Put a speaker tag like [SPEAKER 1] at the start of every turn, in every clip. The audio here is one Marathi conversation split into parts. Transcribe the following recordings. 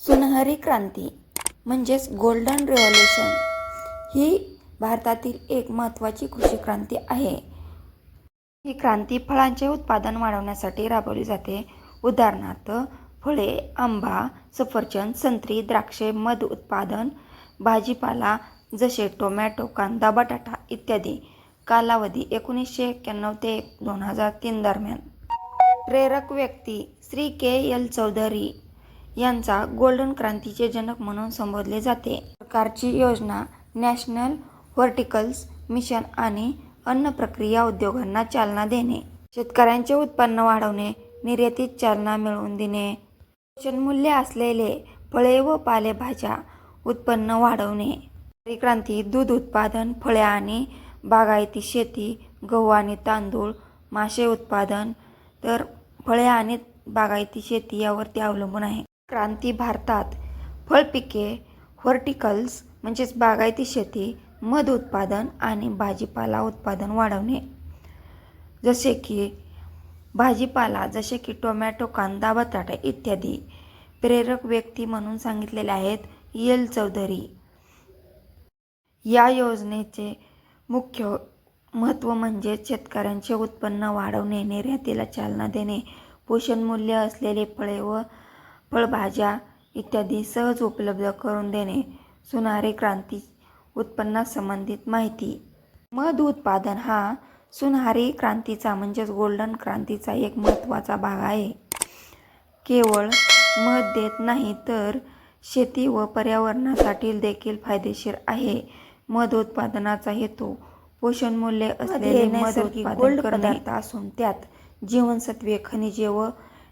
[SPEAKER 1] सुनहरी क्रांती म्हणजेच गोल्डन रिव्होल्यूशन ही भारतातील एक महत्त्वाची कृषी क्रांती आहे. ही क्रांती फळांचे उत्पादन वाढवण्यासाठी राबवली जाते. उदाहरणार्थ फळे, आंबा, सफरचंद, संत्री, द्राक्षे, मध उत्पादन, भाजीपाला जसे टोमॅटो, कांदा, बटाटा इत्यादी. कालावधी 1991 ते 2003 दरम्यान. प्रेरक व्यक्ती श्री के.एल. चौधरी यांचा गोल्डन क्रांतीचे जनक म्हणून संबोधले जाते. सरकारची योजना नॅशनल व्हर्टिकल्चर मिशन आणि अन्न प्रक्रिया उद्योगांना चालना देणे, शेतकऱ्यांचे उत्पन्न वाढवणे, निर्यातीत चालना मिळवून देणे, पोषण मूल्य असलेले फळे व पालेभाज्या उत्पन्न वाढवणे. हरित क्रांती दूध उत्पादन, फळे आणि बागायती शेती, गहू आणि तांदूळ, मासे उत्पादन, तर फळे आणि बागायती शेती यावरती अवलंबून आहे. क्रांती भारतात फळपिके, व्हर्टिकल्चर म्हणजेच बागायती शेती, मध उत्पादन आणि भाजीपाला उत्पादन वाढवणे. जसे की भाजीपाला जसे की टोमॅटो, कांदा, बटाटा इत्यादी. प्रेरक व्यक्ती म्हणून सांगितलेले आहेत एल. चौधरी. या योजनेचे मुख्य महत्त्व म्हणजे शेतकऱ्यांचे उत्पन्न वाढवणे, निर्यातीला चालना देणे, पोषण मूल्य असलेले फळे व फळभाज्या इत्यादी सहज उपलब्ध करून देणे. सुनहरी क्रांती उत्पन्नासंबंधित माहिती. मध उत्पादन हा सुनहरी क्रांतीचा म्हणजेच गोल्डन क्रांतीचा एक महत्त्वाचा भाग आहे. केवळ मध देत नाही तर शेती व पर्यावरणासाठी देखील फायदेशीर आहे. मध उत्पादनाचा हेतू पोषण मूल्य असलेले मध उत्पादन पदार्थ असून त्यात जीवनसत्वे, खनिजे व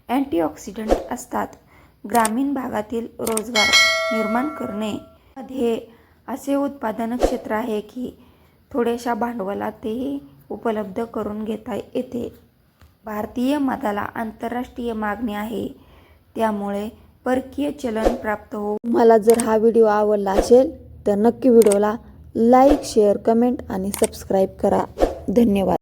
[SPEAKER 1] अँटीऑक्सिडंट असतात. ग्रामीण भागातील रोजगार निर्माण करणे. मध हे असे उत्पादन क्षेत्र आहे की थोड्याशा भांडवलात तेही उपलब्ध करून घेता येते. भारतीय मधाला आंतरराष्ट्रीय मागणी आहे, त्यामुळे परकीय चलन प्राप्त होऊ.
[SPEAKER 2] तुम्हाला जर हा व्हिडिओ आवडला असेल तर नक्की व्हिडिओला लाईक, शेअर, कमेंट आणि सबस्क्राईब करा. धन्यवाद.